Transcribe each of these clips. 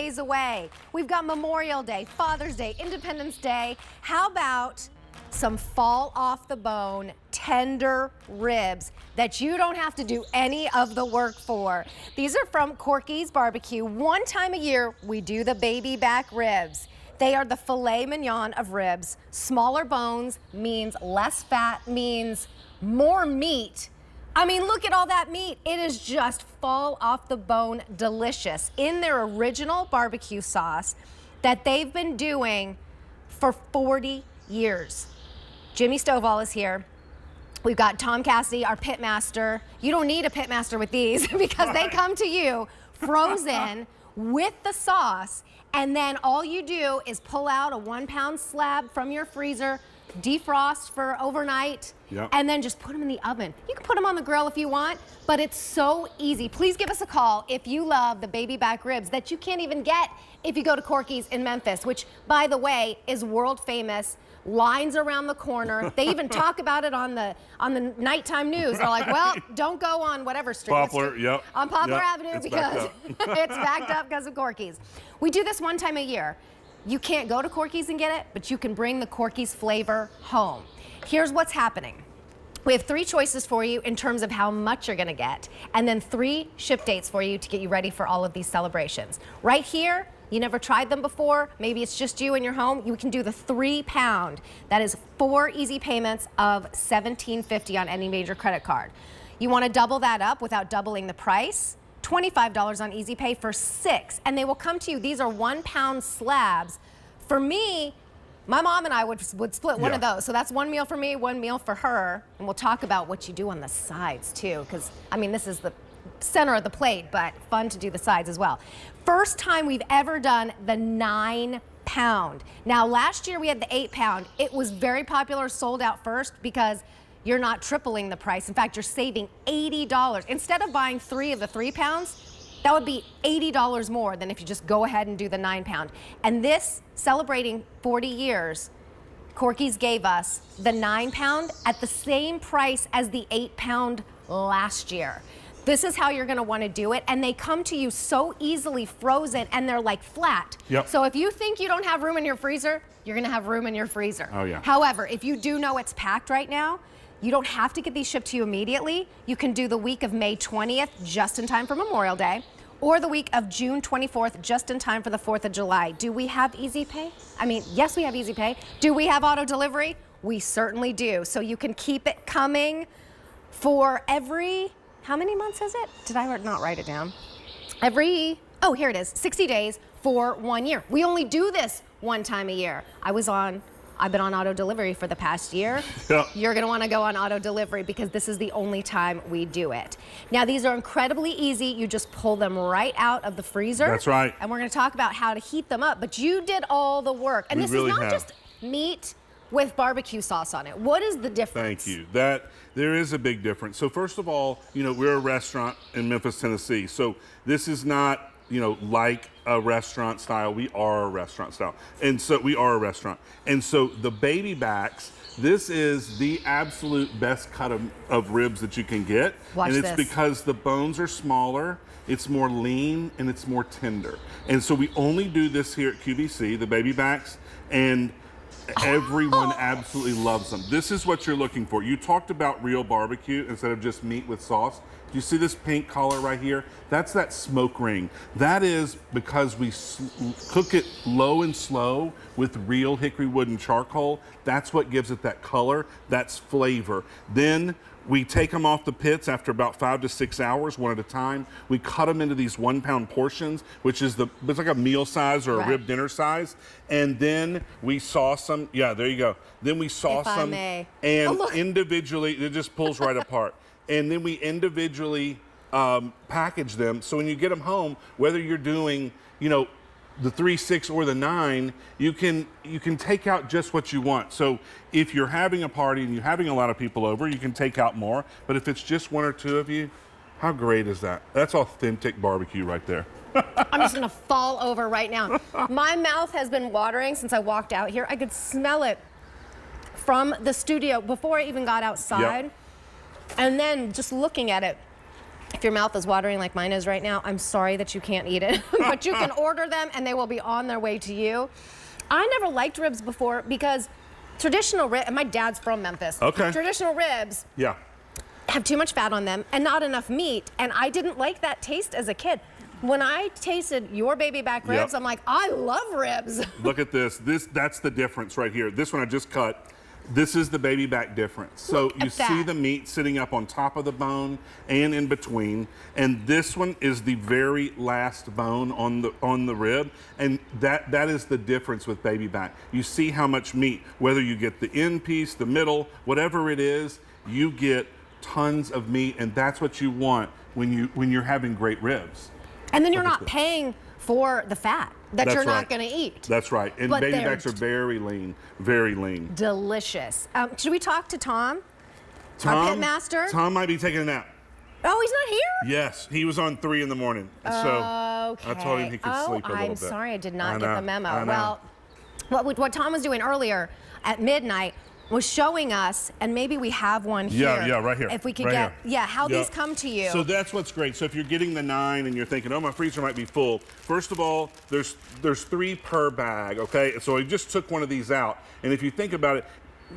holidays away. We've got Memorial Day, Father's Day, Independence Day. How about some fall off the bone, tender ribs that you don't have to do any of the work for? These are from Corky's Barbecue. One time a year, we do the baby back ribs. They are the filet mignon of ribs. Smaller bones means less fat, means more meat. I mean, look at all that meat. It is just fall off the bone delicious in their original barbecue sauce that they've been doing for 40 years. Jimmy Stovall is here. We've got Tom Cassidy, our pit master. You don't need a pit master with these because they come to you frozen with the sauce, and then all you do is pull out a 1-pound slab from your freezer, defrost for overnight, and then just put them in the oven. You can put them on the grill if you want, but it's so easy. Please give us a call if you love the baby back ribs that you can't even get if you go to Corky's in Memphis, which, by the way, is world famous. Lines around the corner. They even talk about it on the nighttime news. They're like, well, don't go on whatever street. Poplar, on Poplar Avenue because it's backed up because of Corky's. We do this one time a year. You can't go to Corky's and get it, but you can bring the Corky's flavor home. Here's what's happening. We have 3 choices for you in terms of how much you're gonna get, and then 3 ship dates for you to get you ready for all of these celebrations. Right here, you never tried them before, maybe it's just you in your home, you can do the 3-pound. That is 4 easy payments of $17.50 on any major credit card. You wanna double that up without doubling the price? $25 on Easy Pay for 6, and they will come to you. These are 1-pound slabs. For me, my mom and I would split one of those. So that's 1 meal for me, 1 meal for her, and we'll talk about what you do on the sides too, because I mean, this is the center of the plate, but fun to do the sides as well. First time we've ever done the 9-pound. Now, last year we had the 8-pound. It was very popular, sold out first because you're not tripling the price. In fact, you're saving $80. Instead of buying 3 of the 3 pounds, that would be $80 more than if you just go ahead and do the 9-pound. And this, celebrating 40 years, Corky's gave us the 9-pound at the same price as the 8-pound last year. This is how you're gonna wanna do it, and they come to you so easily frozen, and they're like flat. So if you think you don't have room in your freezer, you're gonna have room in your freezer. However, if you do know it's packed right now, you don't have to get these shipped to you immediately. You can do the week of May 20th, just in time for Memorial Day, or the week of June 24th, just in time for the 4th of July. Do we have Easy Pay? I mean, yes, we have Easy Pay. Do we have auto delivery? We certainly do. So you can keep it coming for every, how many months is it? Did I not write it down? Oh, here it is, 60 days for 1 year. We only do this one time a year. I've been on auto delivery for the past year. You're gonna wanna go on auto delivery because this is the only time we do it. Now, these are incredibly easy. You just pull them right out of the freezer. That's right. And we're gonna talk about how to heat them up, but you did all the work. And this is not just meat with barbecue sauce on it. What is the difference? Thank you. There is a big difference. So first of all, you know, we're a restaurant in Memphis, Tennessee. So this is not, you know, like a restaurant style. We are a restaurant style. And so we are a restaurant. And so the baby backs, this is the absolute best cut of ribs that you can get. Watch and it's this. because the bones are smaller, it's more lean, and it's more tender. And so we only do this here at QVC, the baby backs, and everyone absolutely loves them. This is what you're looking for. You talked about real barbecue instead of just meat with sauce. Do you see this pink color right here? That's that smoke ring. That is because we cook it low and slow with real hickory wood and charcoal. That's what gives it that color, that's flavor. Then we take them off the pits after about 5 to 6 hours, one at a time. We cut them into these 1-pound portions, which is it's like a meal size or a rib dinner size. And then we sauce them. Yeah, there you go. Then we sauce them and individually, it just pulls right apart. And then we individually package them. So when you get them home, whether you're doing, you know, the 3, 6, or the 9, you can take out just what you want. So if you're having a party and you're having a lot of people over, you can take out more. But if it's just 1 or 2 of you, how great is that? That's authentic barbecue right there. I'm just gonna fall over right now. My mouth has been watering since I walked out here. I could smell it from the studio before I even got outside. And then just looking at it, If your mouth is watering like mine is right now, I'm sorry that you can't eat it, but you can order them and they will be on their way to you. I never liked ribs before because traditional ribs, and my dad's from Memphis. Okay. Traditional ribs have too much fat on them and not enough meat, and I didn't like that taste as a kid. When I tasted your baby back ribs, I'm like, I love ribs. Look at this. That's the difference right here. This one I just cut. This is the baby back difference. So you see the meat sitting up on top of the bone and in between, and this one is the very last bone on the rib, and that is the difference with baby back. You see how much meat, whether you get the end piece, the middle, whatever it is, you get tons of meat, and that's what you want when you're having great ribs. And then you're not paying for the fat that you're not going to eat. That's right. And baby backs are very lean, very lean. Delicious. Should we talk to Tom? Our pit master? Tom might be taking a nap. Oh, he's not here? Yes, he was on 3 in the morning. So I told him he could sleep a little bit. I'm sorry, I did not get the memo. Well, what Tom was doing earlier at midnight was showing us, and maybe we have one here. Yeah, right here. If we could get, how these come to you. So that's what's great. So if you're getting the 9 and you're thinking, oh, my freezer might be full. First of all, there's 3 per bag, okay? So I just took one of these out. And if you think about it,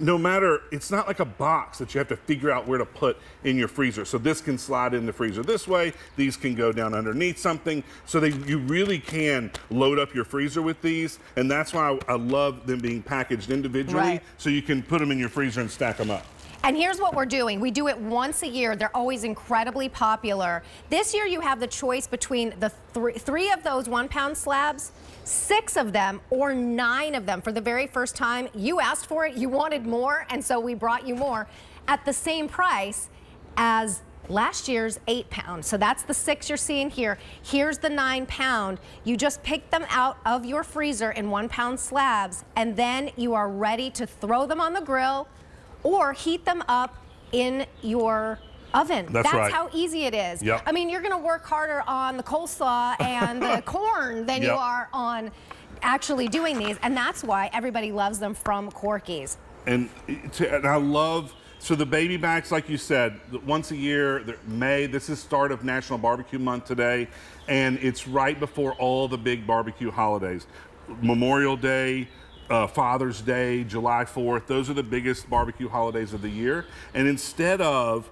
no matter, it's not like a box that you have to figure out where to put in your freezer. So this can slide in the freezer this way. These can go down underneath something. So you really can load up your freezer with these. And that's why I love them being packaged individually. So you can put them in your freezer and stack them up. And here's what we're doing. We do it once a year. They're always incredibly popular. This year you have the choice between the three of those 1 pound slabs, 6 of them, or 9 of them. For the very first time, you asked for it, you wanted more, and so we brought you more at the same price as last year's 8 pounds. So that's the 6 you're seeing here. Here's the 9 pound. You just pick them out of your freezer in 1 pound slabs, and then you are ready to throw them on the grill or heat them up in your oven. That's right. How easy it is. I mean, you're going to work harder on the coleslaw and the corn than you are on actually doing these, and that's why everybody loves them from Corky's. And I love, so the baby backs, like you said, once a year, May, this is start of National Barbecue Month today, and it's right before all the big barbecue holidays. Memorial Day, Father's Day, July 4th, those are the biggest barbecue holidays of the year. And instead of,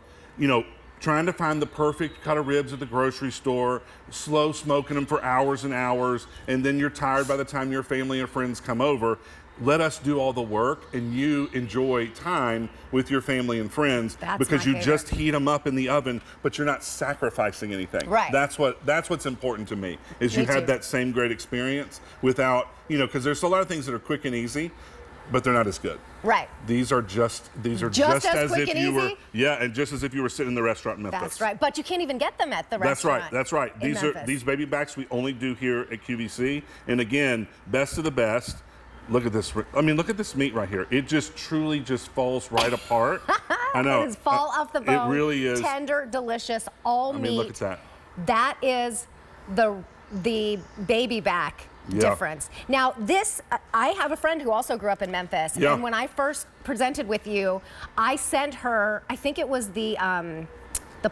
trying to find the perfect cut of ribs at the grocery store, slow smoking them for hours and hours, and then you're tired by the time your family and friends come over, let us do all the work and you enjoy time with your family and friends because you just heat them up in the oven, but you're not sacrificing anything. Right. That's what's important to me, is you have that same great experience without, because there's a lot of things that are quick and easy, but they're not as good. Right. These are just as if you were, and just as if you were sitting in the restaurant in Memphis. That's right. But you can't even get them at the restaurant. That's right. These baby backs we only do here at QVC. And again, best of the best. Look at this. I mean, look at this meat right here. It just truly just falls right apart. I know. It is fall off the bone. It really is. Tender, delicious, all meat. I mean, look at that. That is the baby back difference. Now this, I have a friend who also grew up in Memphis, and when I first presented with you, I sent her, I think it was the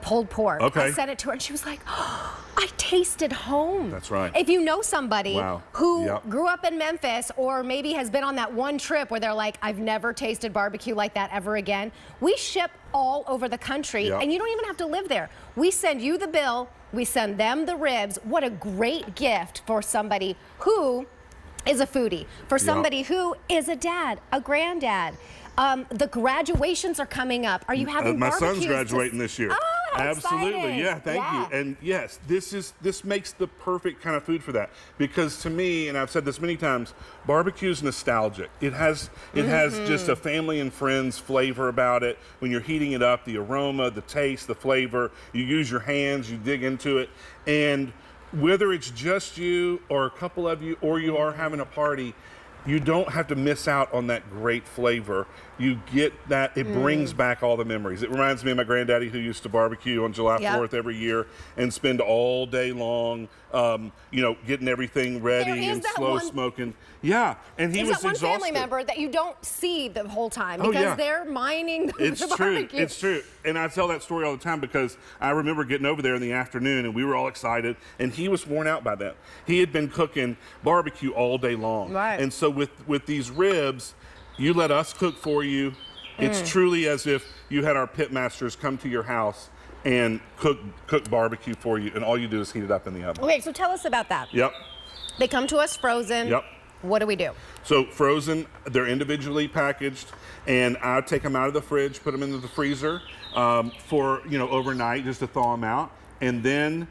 pulled pork. I sent it to her and she was like, oh, I tasted home. That's right. If you know somebody who grew up in Memphis or maybe has been on that one trip where they're like, I've never tasted barbecue like that ever again, we ship all over the country and you don't even have to live there. We send you the bill, we send them the ribs. What a great gift for somebody who is a foodie, for somebody who is a dad, a granddad. The graduations are coming up. Are you having my barbecues? son's graduating this year. Oh, absolutely. Yeah, thank you. And yes, this makes the perfect kind of food for that, because to me, and I've said this many times, barbecue is nostalgic. It has just a family and friends flavor about it. When you're heating it up, the aroma, the taste, the flavor, you use your hands, you dig into it, and whether it's just you or a couple of you or you are having a party, you don't have to miss out on that great flavor. You get that, it brings back all the memories. It reminds me of my granddaddy who used to barbecue on July 4th every year and spend all day long, you know, getting everything ready and slow smoking. Yeah, and he was exhausted. There's that one family member that you don't see the whole time because they're mining the barbecue. It's true. And I tell that story all the time because I remember getting over there in the afternoon and we were all excited and he was worn out by that. He had been cooking barbecue all day long. Right. And so with these ribs, you let us cook for you. It's truly as if you had our pit masters come to your house and cook barbecue for you, and all you do is heat it up in the oven. Okay, so tell us about that. Yep. They come to us frozen. Yep. What do we do? So frozen, they're individually packaged, and I take them out of the fridge, put them into the freezer for, you know, overnight just to thaw them out, and then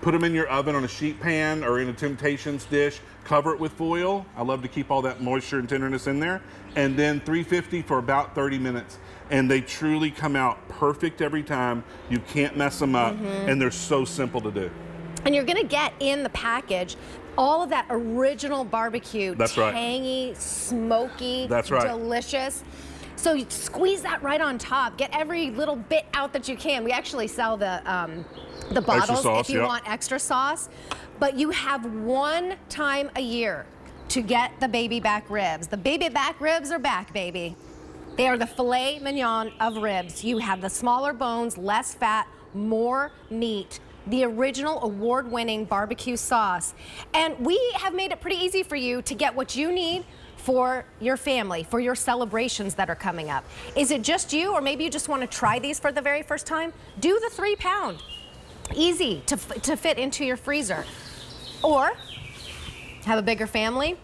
put them in your oven on a sheet pan or in a Temptations dish, cover it with foil. I love to keep all that moisture and tenderness in there. And then 350 for about 30 minutes. And they truly come out perfect every time. You can't mess them up, and they're so simple to do. And you're gonna get in the package all of that original barbecue. That's right. Tangy, smoky, that's right. Delicious. So you squeeze that right on top. Get every little bit out that you can. We actually sell the bottles sauce, if you want extra sauce. But you have one time a year to get the baby back ribs. The baby back ribs are back, baby. They are the filet mignon of ribs. You have the smaller bones, less fat, more meat. The original award-winning barbecue sauce. And we have made it pretty easy for you to get what you need for your family, for your celebrations that are coming up. Is it just you, or maybe you just want to try these for the very first time? Do the 3-pound. Easy to fit into your freezer. Or have a bigger family,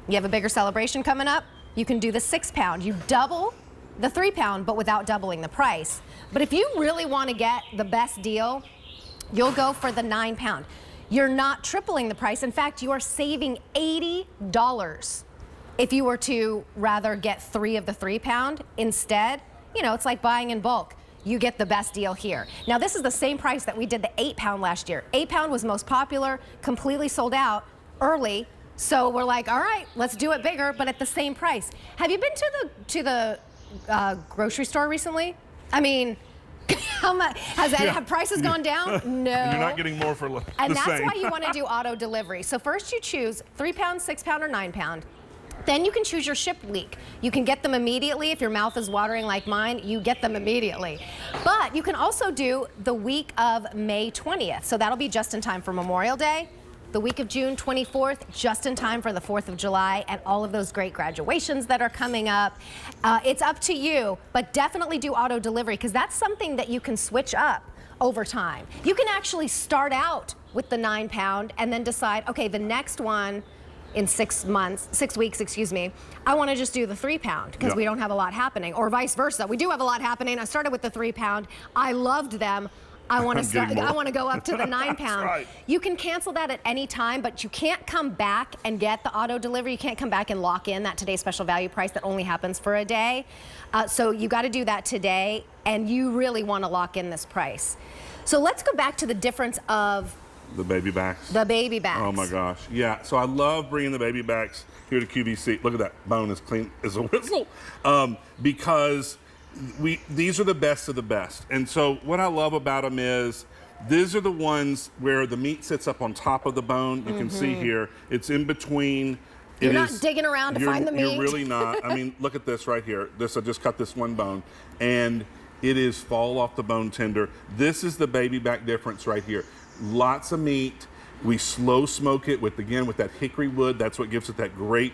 you have a bigger celebration coming up, you can do the 6-pound. You double the 3-pound, but without doubling the price. But if you really want to get the best deal, you'll go for the 9-pound. You're not tripling the price. In fact, you are saving $80 if you were to rather get 3 of the 3-pound. Instead, you know, it's like buying in bulk. You get the best deal here. Now, this is the same price that we did the 8-pound last year. 8-pound was most popular, completely sold out early. So we're like, all right, let's do it bigger, but at the same price. Have you been to the grocery store recently? I mean, how much have prices gone down? No. And you're not getting more for the And that's same. why you want to do auto delivery. So first you choose 3-pound, 6-pound, or 9-pound. Then you can choose your ship week. You can get them immediately. If your mouth is watering like mine, you get them immediately. But you can also do the week of May 20th. So that'll be just in time for Memorial Day. The week of June 24th, just in time for the 4th of July and all of those great graduations that are coming up. It's up to you, but definitely do auto delivery because that's something that you can switch up over time. You can actually start out with the 9-pound and then decide, okay, the next one in 6 weeks, excuse me, I want to just do the 3-pound because we don't have a lot happening, or vice versa. We do have a lot happening. I started with the 3-pound. I loved them. I want to go up to the 9-pound. Right. You can cancel that at any time, but you can't come back and get the auto delivery. You can't come back and lock in that today's special value price that only happens for a day. So you got to do that today, and you really want to lock in this price. So let's go back to the difference of the baby backs. The baby backs. Oh my gosh. Yeah. So I love bringing the baby backs here to QVC. Look at that bone, as clean as a whistle. Because these are the best of the best. And so what I love about them is these are the ones where the meat sits up on top of the bone. You can see here, it's in between. You're not digging around to find the meat. You're really not. I mean, look at this right here. I just cut this one bone, and it is fall off the bone tender. This is the baby back difference right here. Lots of meat. We slow smoke it with that hickory wood. That's what gives it that great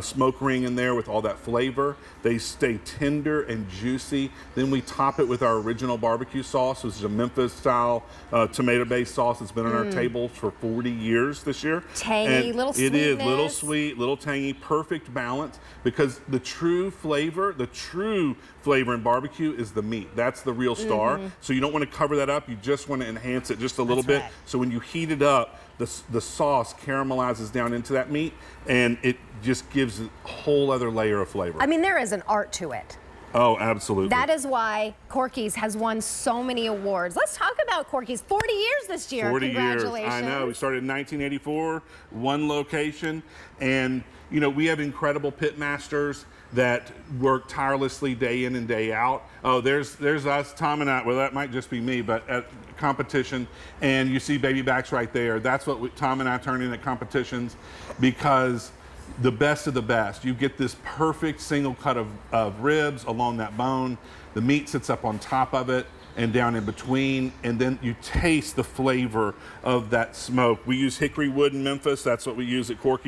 smoke ring in there with all that flavor. They stay tender and juicy. Then we top it with our original barbecue sauce, which is a Memphis style tomato-based sauce that's been on our tables for 40 years this year. Tangy, little sweetness. It is little sweet, little tangy, perfect balance, because the true flavor in barbecue is the meat. That's the real star. So you don't want to cover that up. You just want to enhance it just a little bit. Right. So when you heat it up, the sauce caramelizes down into that meat, and it just gives a whole other layer of flavor. I mean, there is an art to it. Oh, absolutely. That is why Corky's has won so many awards. Let's talk about Corky's. 40 years this year. 40 years. Congratulations. I know. We started in 1984, one location. And, you know, we have incredible pit masters that work tirelessly day in and day out. Oh, there's us, Tom and I. Well, that might just be me, but at competition. And you see baby backs right there. That's what Tom and I turn in at competitions, because the best of the best. You get this perfect single cut of ribs along that bone. The meat sits up on top of it and down in between, and then you taste the flavor of that smoke. We use hickory wood in Memphis. That's what we use at Corky's.